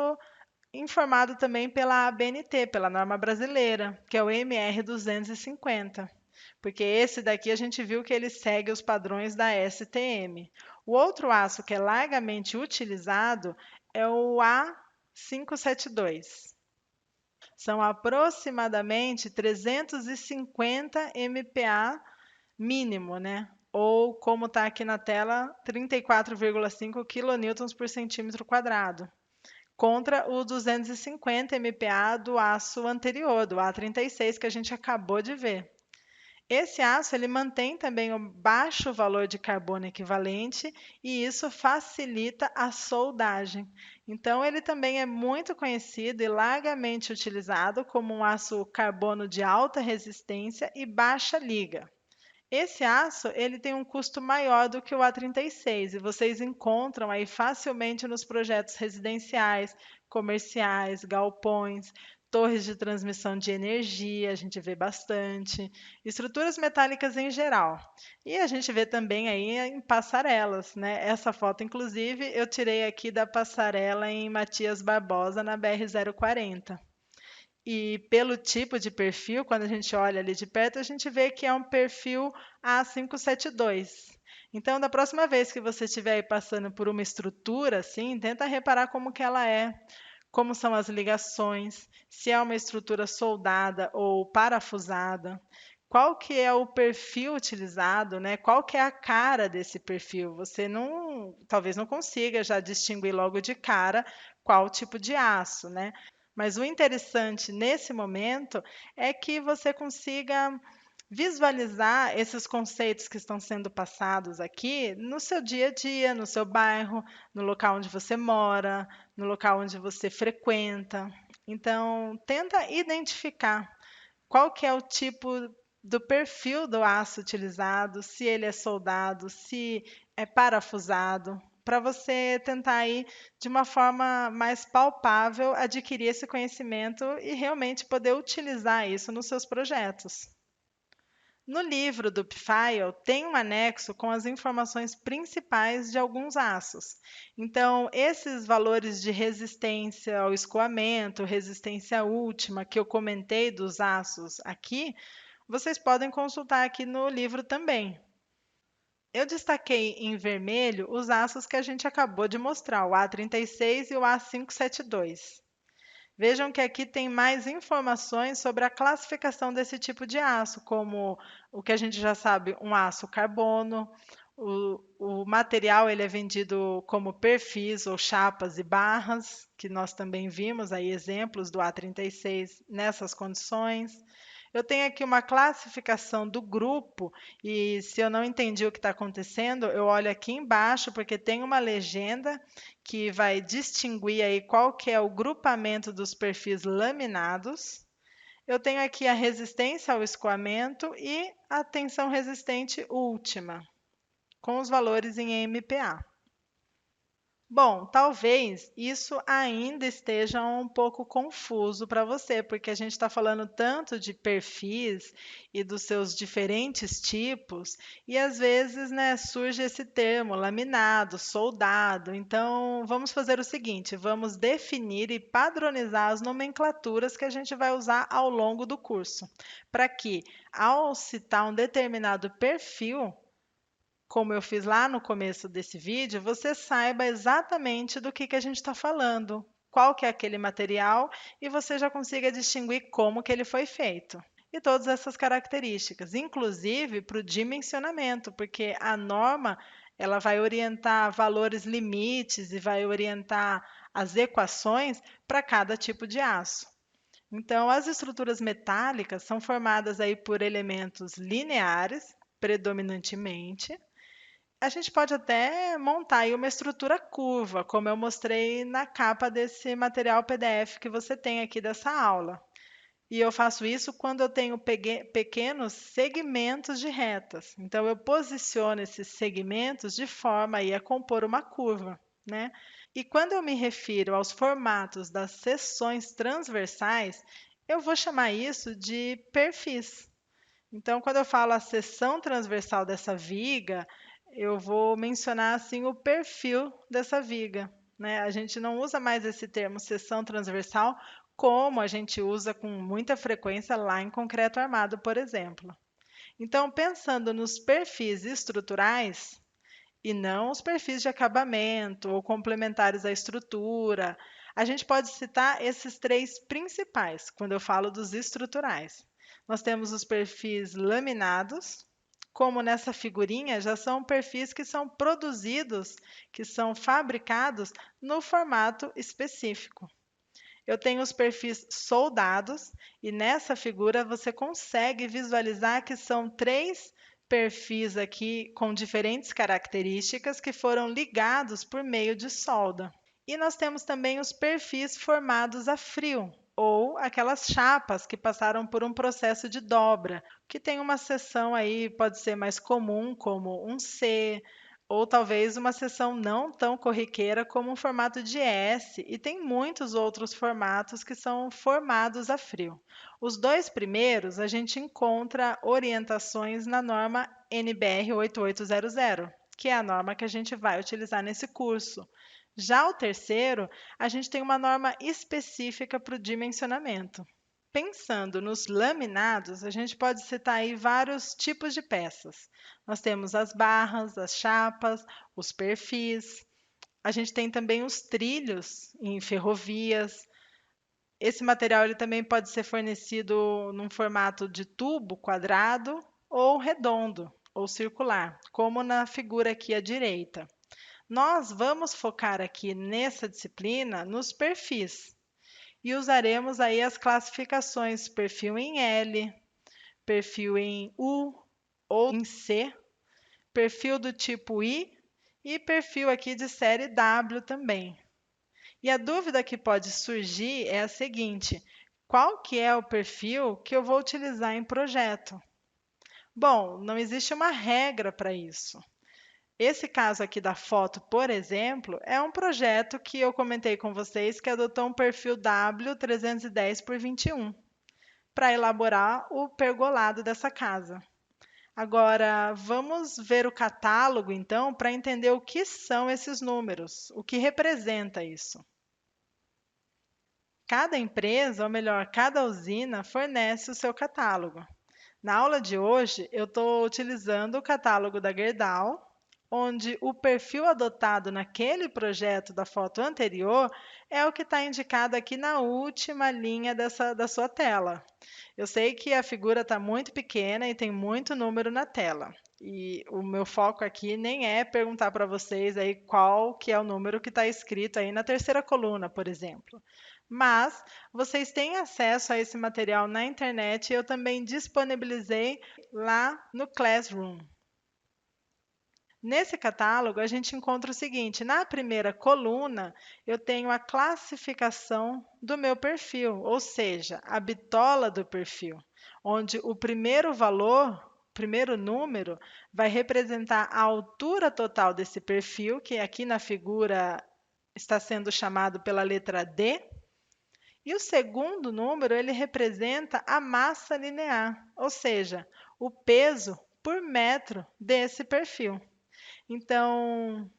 informado também pela ABNT, pela norma brasileira, que é o MR 250, porque esse daqui a gente viu que ele segue os padrões da STM. O outro aço que é largamente utilizado é o A572. São aproximadamente 350 MPa mínimo, né? Ou, como está aqui na tela, 34,5 kN por centímetro quadrado, contra o 250 MPa do aço anterior, do A36, que a gente acabou de ver. Esse aço ele mantém também o baixo valor de carbono equivalente e isso facilita a soldagem. Então, ele também é muito conhecido e largamente utilizado como um aço carbono de alta resistência e baixa liga. Esse aço, ele tem um custo maior do que o A36 e vocês encontram aí facilmente nos projetos residenciais, comerciais, galpões, torres de transmissão de energia, a gente vê bastante, estruturas metálicas em geral. E a gente vê também aí em passarelas, né? Essa foto, inclusive, eu tirei aqui da passarela em Matias Barbosa, na BR-040. E pelo tipo de perfil, quando a gente olha ali de perto, a gente vê que é um perfil A572. Então, da próxima vez que você estiver aí passando por uma estrutura assim, tenta reparar como que ela é, como são as ligações, se é uma estrutura soldada ou parafusada, qual que é o perfil utilizado, né? Qual que é a cara desse perfil? Você não, talvez não consiga já distinguir logo de cara qual tipo de aço, né? Mas o interessante nesse momento é que você consiga visualizar esses conceitos que estão sendo passados aqui no seu dia a dia, no seu bairro, no local onde você mora, no local onde você frequenta. Então, tenta identificar qual que é o tipo do perfil do aço utilizado, se ele é soldado, se é parafusado, para você tentar aí, de uma forma mais palpável, adquirir esse conhecimento e realmente poder utilizar isso nos seus projetos. No livro do Pfeil, tem um anexo com as informações principais de alguns aços. Então, esses valores de resistência ao escoamento, resistência última, que eu comentei dos aços aqui, vocês podem consultar aqui no livro também. Eu destaquei em vermelho os aços que a gente acabou de mostrar, o A36 e o A572. Vejam que aqui tem mais informações sobre a classificação desse tipo de aço, como o que a gente já sabe, um aço carbono. O material ele é vendido como perfis ou chapas e barras, que nós também vimos aí exemplos do A36 nessas condições. Eu tenho aqui uma classificação do grupo e se eu não entendi o que está acontecendo, eu olho aqui embaixo porque tem uma legenda que vai distinguir aí qual que é o grupamento dos perfis laminados. Eu tenho aqui a resistência ao escoamento e a tensão resistente última, com os valores em MPa. Bom, talvez isso ainda esteja um pouco confuso para você, porque a gente está falando tanto de perfis e dos seus diferentes tipos, e às vezes, né, surge esse termo laminado, soldado. Então, vamos fazer o seguinte: vamos definir e padronizar as nomenclaturas que a gente vai usar ao longo do curso, para que, ao citar um determinado perfil, como eu fiz lá no começo desse vídeo, você saiba exatamente do que a gente está falando, qual que é aquele material e você já consiga distinguir como que ele foi feito. E todas essas características, inclusive para o dimensionamento, porque a norma ela vai orientar valores limites e vai orientar as equações para cada tipo de aço. Então, as estruturas metálicas são formadas aí por elementos lineares, predominantemente. A gente pode até montar aí uma estrutura curva, como eu mostrei na capa desse material PDF que você tem aqui dessa aula. E eu faço isso quando eu tenho pequenos segmentos de retas. Então, eu posiciono esses segmentos de forma aí a compor uma curva, né? E quando eu me refiro aos formatos das seções transversais, eu vou chamar isso de perfis. Então, quando eu falo a seção transversal dessa viga, eu vou mencionar assim o perfil dessa viga, né? A gente não usa mais esse termo seção transversal como a gente usa com muita frequência lá em concreto armado, por exemplo. Então, pensando nos perfis estruturais e não os perfis de acabamento ou complementares à estrutura, a gente pode citar esses três principais quando eu falo dos estruturais. Nós temos os perfis laminados, como nessa figurinha, já são perfis que são produzidos, que são fabricados no formato específico. Eu tenho os perfis soldados, e nessa figura você consegue visualizar que são três perfis aqui com diferentes características que foram ligados por meio de solda. E nós temos também os perfis formados a frio, ou aquelas chapas que passaram por um processo de dobra, que tem uma seção aí, pode ser mais comum, como um C, ou talvez uma seção não tão corriqueira como um formato de S, e tem muitos outros formatos que são formados a frio. Os dois primeiros a gente encontra orientações na norma NBR 8800, que é a norma que a gente vai utilizar nesse curso. Já o terceiro, a gente tem uma norma específica para o dimensionamento. Pensando nos laminados, a gente pode citar aí vários tipos de peças. Nós temos as barras, as chapas, os perfis. A gente tem também os trilhos em ferrovias. Esse material ele também pode ser fornecido num formato de tubo quadrado ou redondo ou circular, como na figura aqui à direita. Nós vamos focar aqui nessa disciplina nos perfis e usaremos aí as classificações perfil em L, perfil em U ou em C, perfil do tipo I e perfil aqui de série W também. E a dúvida que pode surgir é a seguinte: qual que é o perfil que eu vou utilizar em projeto? Bom, não existe uma regra para isso. Esse caso aqui da foto, por exemplo, é um projeto que eu comentei com vocês que adotou um perfil W310 por 21 para elaborar o pergolado dessa casa. Agora, vamos ver o catálogo, então, para entender o que são esses números, o que representa isso. Cada empresa, ou melhor, cada usina, fornece o seu catálogo. Na aula de hoje, eu estou utilizando o catálogo da Gerdau, onde o perfil adotado naquele projeto da foto anterior é o que está indicado aqui na última linha da sua tela. Eu sei que a figura está muito pequena e tem muito número na tela. E o meu foco aqui nem é perguntar para vocês aí qual que é o número que está escrito aí na terceira coluna, por exemplo. Mas vocês têm acesso a esse material na internet e eu também disponibilizei lá no Classroom. Nesse catálogo, a gente encontra o seguinte: na primeira coluna, eu tenho a classificação do meu perfil, ou seja, a bitola do perfil, onde o primeiro valor, primeiro número, vai representar a altura total desse perfil, que aqui na figura está sendo chamado pela letra D, e o segundo número, ele representa a massa linear, ou seja, o peso por metro desse perfil. Então,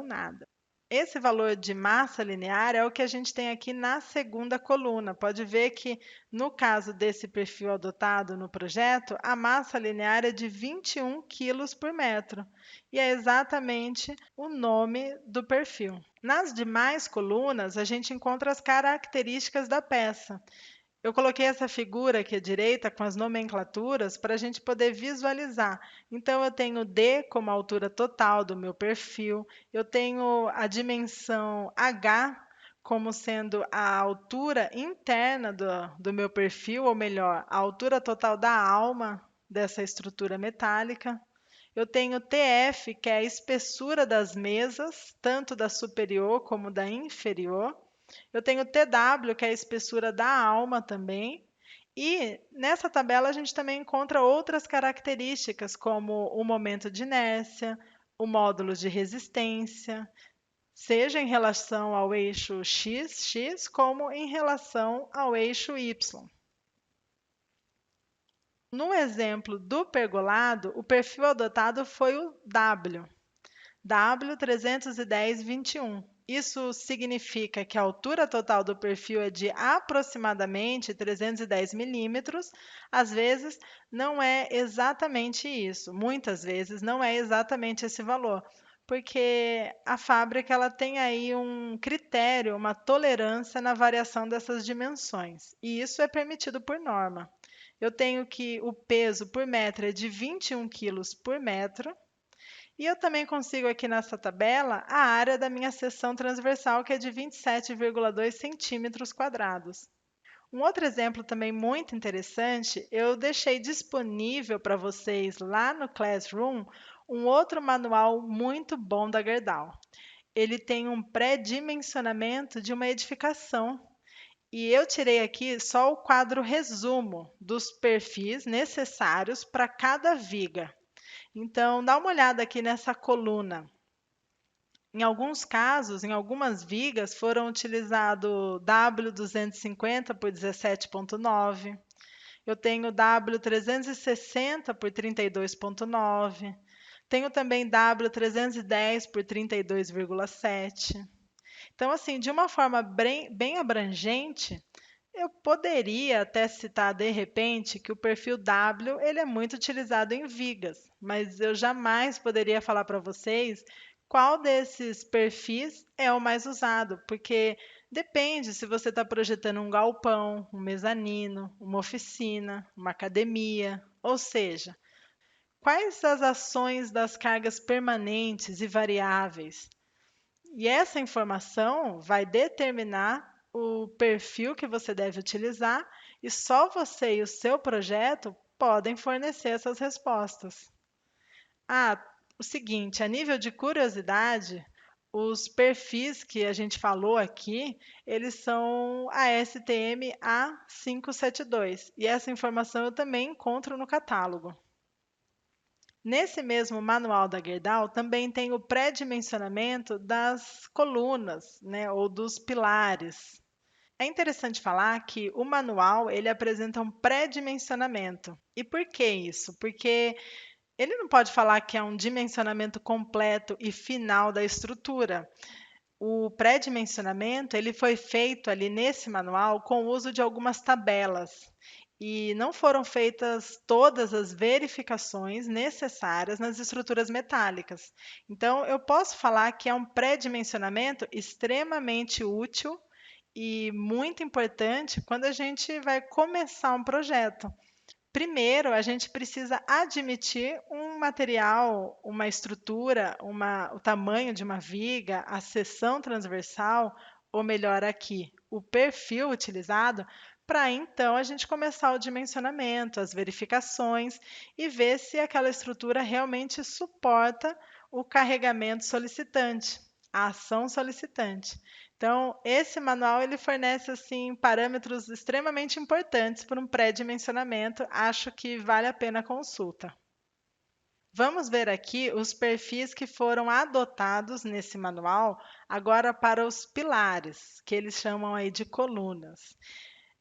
nada. Esse valor de massa linear é o que a gente tem aqui na segunda coluna. Pode ver que, no caso desse perfil adotado no projeto, a massa linear é de 21 quilos por metro. E é exatamente o nome do perfil. Nas demais colunas, a gente encontra as características da peça. Eu coloquei essa figura aqui à direita com as nomenclaturas para a gente poder visualizar. Então, eu tenho D como a altura total do meu perfil, eu tenho a dimensão H como sendo a altura interna do meu perfil, ou melhor, a altura total da alma dessa estrutura metálica. Eu tenho TF, que é a espessura das mesas, tanto da superior como da inferior. Eu tenho TW, que é a espessura da alma também. E nessa tabela a gente também encontra outras características, como o momento de inércia, o módulo de resistência, seja em relação ao eixo x, como em relação ao eixo y. No exemplo do pergolado, o perfil adotado foi o W310-21. Isso significa que a altura total do perfil é de aproximadamente 310 milímetros. Às vezes, não é exatamente isso. Muitas vezes, não é exatamente esse valor, porque a fábrica ela tem aí um critério, uma tolerância na variação dessas dimensões. E isso é permitido por norma. Eu tenho que o peso por metro é de 21 quilos por metro. E eu também consigo aqui nessa tabela a área da minha seção transversal, que é de 27,2 centímetros quadrados. Um outro exemplo também muito interessante, eu deixei disponível para vocês lá no Classroom um outro manual muito bom da Gerdau. Ele tem um pré-dimensionamento de uma edificação. E eu tirei aqui só o quadro resumo dos perfis necessários para cada viga. Então, dá uma olhada aqui nessa coluna. Em alguns casos, em algumas vigas, foram utilizados W250 por 17,9. Eu tenho W360 por 32,9. Tenho também W310 por 32,7. Então, assim, de uma forma bem abrangente, eu poderia até citar de repente que o perfil W ele é muito utilizado em vigas, mas eu jamais poderia falar para vocês qual desses perfis é o mais usado, porque depende se você está projetando um galpão, um mezanino, uma oficina, uma academia, ou seja, quais as ações das cargas permanentes e variáveis. E essa informação vai determinar o perfil que você deve utilizar e só você e o seu projeto podem fornecer essas respostas. Ah, o seguinte, a nível de curiosidade, os perfis que a gente falou aqui, eles são a STM A572 e essa informação eu também encontro no catálogo. Nesse mesmo manual da Gerdau também tem o pré-dimensionamento das colunas, né, ou dos pilares. É interessante falar que o manual ele apresenta um pré-dimensionamento. E por que isso? Porque ele não pode falar que é um dimensionamento completo e final da estrutura. O pré-dimensionamento ele foi feito ali nesse manual com o uso de algumas tabelas e não foram feitas todas as verificações necessárias nas estruturas metálicas. Então, eu posso falar que é um pré-dimensionamento extremamente útil e muito importante quando a gente vai começar um projeto. Primeiro, a gente precisa admitir um material, uma estrutura, o tamanho de uma viga, a seção transversal, ou melhor aqui, o perfil utilizado, para então a gente começar o dimensionamento, as verificações e ver se aquela estrutura realmente suporta o carregamento solicitante, a ação solicitante. Então, esse manual ele fornece assim parâmetros extremamente importantes para um pré-dimensionamento. Acho que vale a pena a consulta. Vamos ver aqui os perfis que foram adotados nesse manual agora para os pilares, que eles chamam aí de colunas.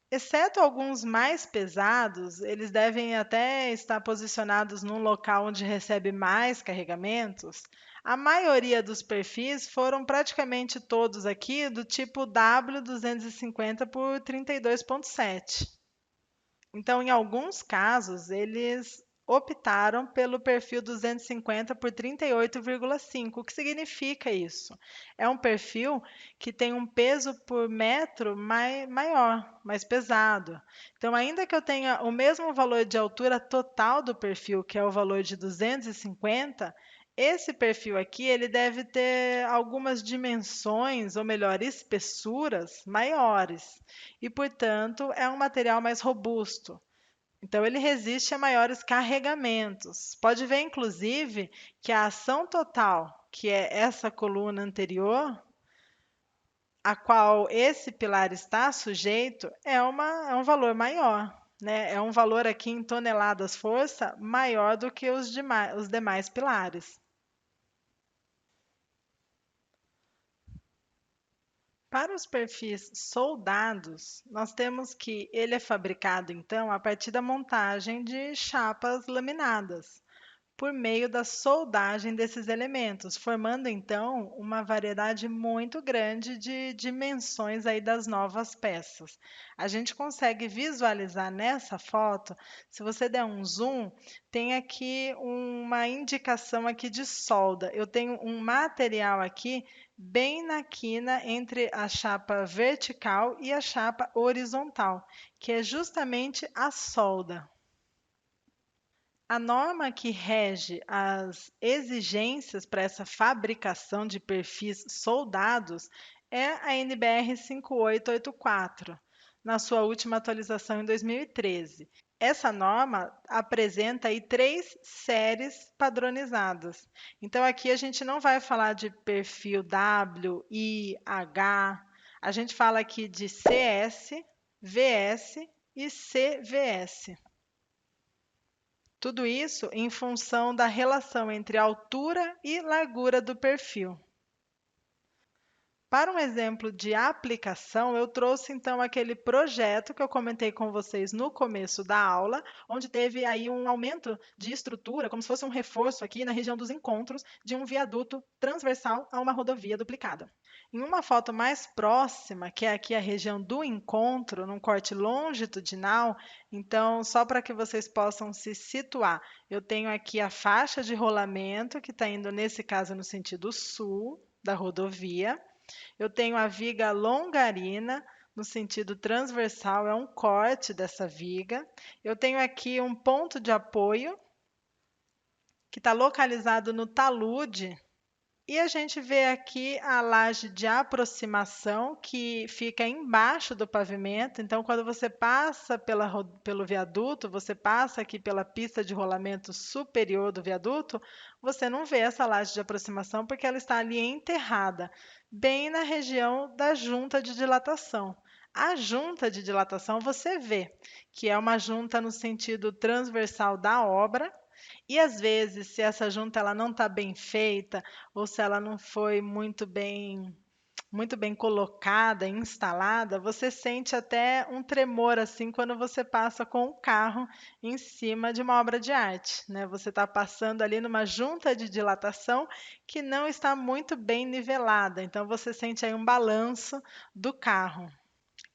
Exceto alguns mais pesados, eles devem até estar posicionados num local onde recebe mais carregamentos. A maioria dos perfis foram praticamente todos aqui do tipo W250 por 32,7. Então, em alguns casos, eles optaram pelo perfil 250 por 38,5. O que significa isso? É um perfil que tem um peso por metro maior, mais pesado. Então, ainda que eu tenha o mesmo valor de altura total do perfil, que é o valor de 250, esse perfil aqui ele deve ter algumas dimensões, ou melhor, espessuras maiores e, portanto, é um material mais robusto. Então, ele resiste a maiores carregamentos. Pode ver, inclusive, que a ação total, que é essa coluna anterior, a qual esse pilar está sujeito, é um valor maior. Né? É um valor aqui em toneladas força maior do que os demais pilares. Para os perfis soldados, nós temos que ele é fabricado, então, a partir da montagem de chapas laminadas, por meio da soldagem desses elementos, formando então uma variedade muito grande de dimensões aí das novas peças. A gente consegue visualizar nessa foto, se você der um zoom, tem aqui uma indicação aqui de solda. Eu tenho um material aqui bem na quina entre a chapa vertical e a chapa horizontal, que é justamente a solda. A norma que rege as exigências para essa fabricação de perfis soldados é a NBR 5884, na sua última atualização em 2013. Essa norma apresenta aí três séries padronizadas. Então aqui a gente não vai falar de perfil W, I, H, a gente fala aqui de CS, VS e CVS. Tudo isso em função da relação entre altura e largura do perfil. Para um exemplo de aplicação, eu trouxe então aquele projeto que eu comentei com vocês no começo da aula, onde teve aí um aumento de estrutura, como se fosse um reforço aqui na região dos encontros de um viaduto transversal a uma rodovia duplicada. Em uma foto mais próxima, que é aqui a região do encontro, num corte longitudinal, então, só para que vocês possam se situar, eu tenho aqui a faixa de rolamento, que está indo, nesse caso, no sentido sul da rodovia. Eu tenho a viga longarina, no sentido transversal, é um corte dessa viga. Eu tenho aqui um ponto de apoio, que está localizado no talude. E a gente vê aqui a laje de aproximação que fica embaixo do pavimento. Então, quando você passa pelo viaduto, você passa aqui pela pista de rolamento superior do viaduto, você não vê essa laje de aproximação porque ela está ali enterrada, bem na região da junta de dilatação. A junta de dilatação você vê que é uma junta no sentido transversal da obra, e às vezes, se essa junta ela não está bem feita ou se ela não foi muito bem colocada, instalada, você sente até um tremor assim quando você passa com o carro em cima de uma obra de arte, né? Você está passando ali numa junta de dilatação que não está muito bem nivelada, então você sente aí um balanço do carro.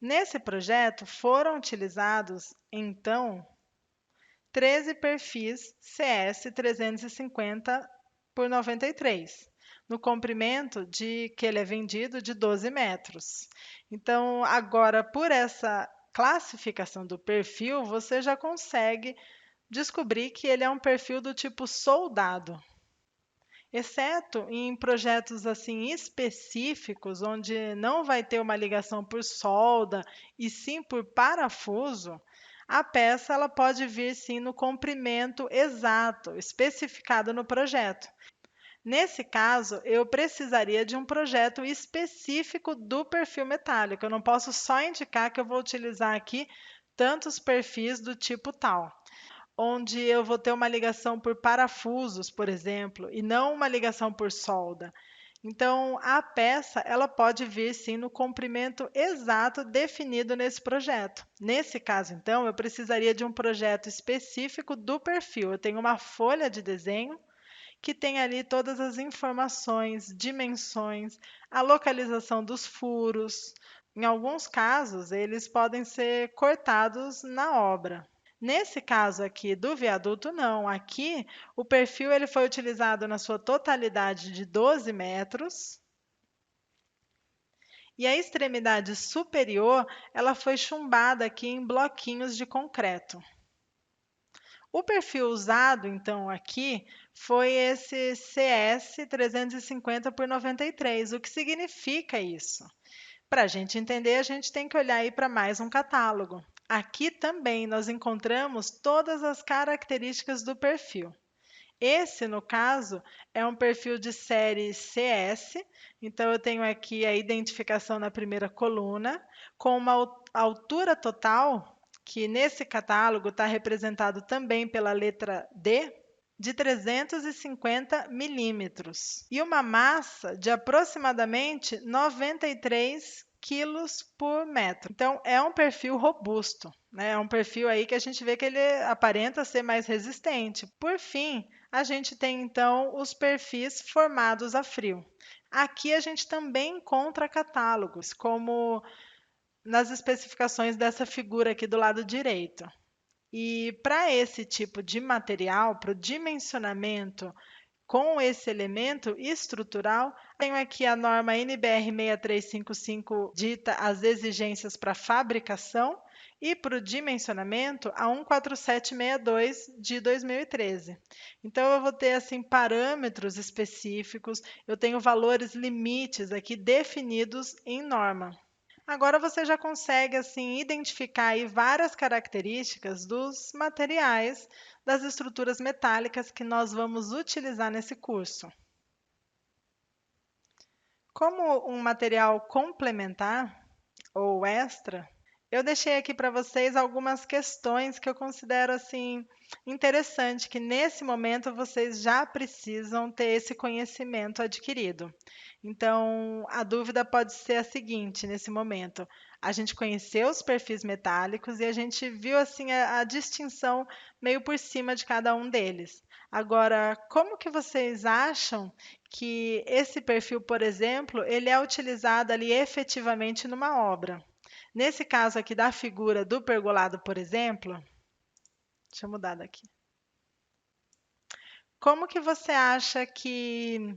Nesse projeto foram utilizados então 13 perfis CS 350 por 93, no comprimento de que ele é vendido de 12 metros. Então, agora, por essa classificação do perfil, você já consegue descobrir que ele é um perfil do tipo soldado. exceto em projetos assim específicos, onde não vai ter uma ligação por solda e sim por parafuso, a peça ela pode vir sim no comprimento exato, especificado no projeto. Nesse caso, eu precisaria de um projeto específico do perfil metálico. Eu não posso só indicar que eu vou utilizar aqui tantos perfis do tipo tal, onde eu vou ter uma ligação por parafusos, por exemplo, e não uma ligação por solda. Então, a peça ela pode vir sim no comprimento exato definido nesse projeto. Nesse caso, então, eu precisaria de um projeto específico do perfil. Eu tenho uma folha de desenho que tem ali todas as informações, dimensões, a localização dos furos. Em alguns casos, eles podem ser cortados na obra. Nesse caso aqui do viaduto, não. Aqui, o perfil ele foi utilizado na sua totalidade de 12 metros e a extremidade superior ela foi chumbada aqui em bloquinhos de concreto. O perfil usado, então, aqui foi esse CS 350 por 93. O que significa isso? Para a gente entender, a gente tem que olhar aí para mais um catálogo. Aqui também nós encontramos todas as características do perfil. Esse, no caso, é um perfil de série CS, então eu tenho aqui a identificação na primeira coluna, com uma altura total, que nesse catálogo está representado também pela letra D, de 350 milímetros, e uma massa de aproximadamente 93 quilos por metro. Então, é um perfil robusto, né? É um perfil aí que a gente vê que ele aparenta ser mais resistente. Por fim, a gente tem então os perfis formados a frio. Aqui a gente também encontra catálogos, como nas especificações dessa figura aqui do lado direito. E para esse tipo de material, para o dimensionamento com esse elemento estrutural, tenho aqui a norma NBR 6355, dita as exigências para fabricação, e para o dimensionamento, a 14762 de 2013. Então, eu vou ter assim parâmetros específicos, eu tenho valores limites aqui definidos em norma. Agora você já consegue assim identificar aí várias características dos materiais das estruturas metálicas que nós vamos utilizar nesse curso. Como um material complementar ou extra, eu deixei aqui para vocês algumas questões que eu considero assim interessante, que nesse momento vocês já precisam ter esse conhecimento adquirido. Então, a dúvida pode ser a seguinte, nesse momento: a gente conheceu os perfis metálicos e a gente viu assim a distinção meio por cima de cada um deles. Agora, como que vocês acham que esse perfil, por exemplo, ele é utilizado ali efetivamente numa obra? Nesse caso aqui da figura do pergolado, por exemplo, deixa eu mudar daqui. Como que você acha que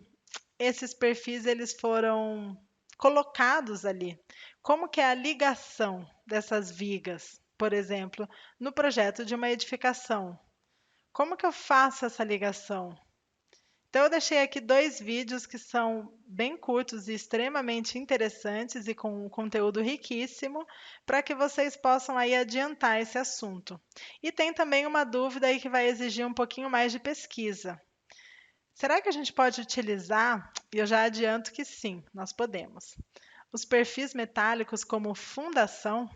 esses perfis eles foram colocados ali? Como que é a ligação dessas vigas, por exemplo, no projeto de uma edificação? Como que eu faço essa ligação? Então, eu deixei aqui dois vídeos que são bem curtos e extremamente interessantes e com um conteúdo riquíssimo, para que vocês possam aí adiantar esse assunto. E tem também uma dúvida aí que vai exigir um pouquinho mais de pesquisa. Será que a gente pode utilizar, e eu já adianto que sim, nós podemos, os perfis metálicos como fundação?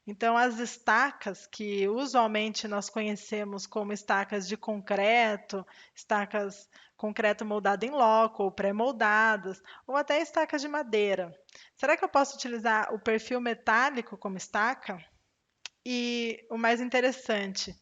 Então, as estacas, que usualmente nós conhecemos como estacas de concreto, estacas concreto moldado em loco ou pré-moldadas, ou até estacas de madeira. Será que eu posso utilizar o perfil metálico como estaca? E o mais interessante,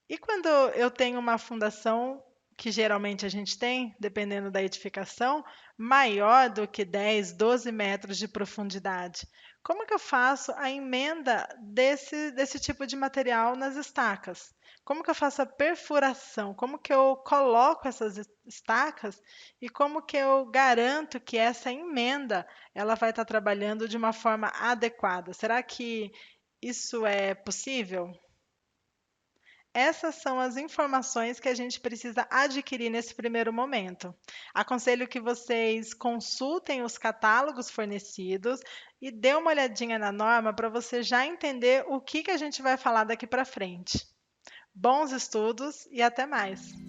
e quando eu tenho uma fundação, que geralmente a gente tem, dependendo da edificação, maior do que 10, 12 metros de profundidade? Como que eu faço a emenda desse tipo de material nas estacas? Como que eu faço a perfuração? Como que eu coloco essas estacas? E como que eu garanto que essa emenda ela vai estar trabalhando de uma forma adequada? Será que isso é possível? Essas são as informações que a gente precisa adquirir nesse primeiro momento. Aconselho que vocês consultem os catálogos fornecidos e dê uma olhadinha na norma para você já entender o que a gente vai falar daqui para frente. Bons estudos e até mais!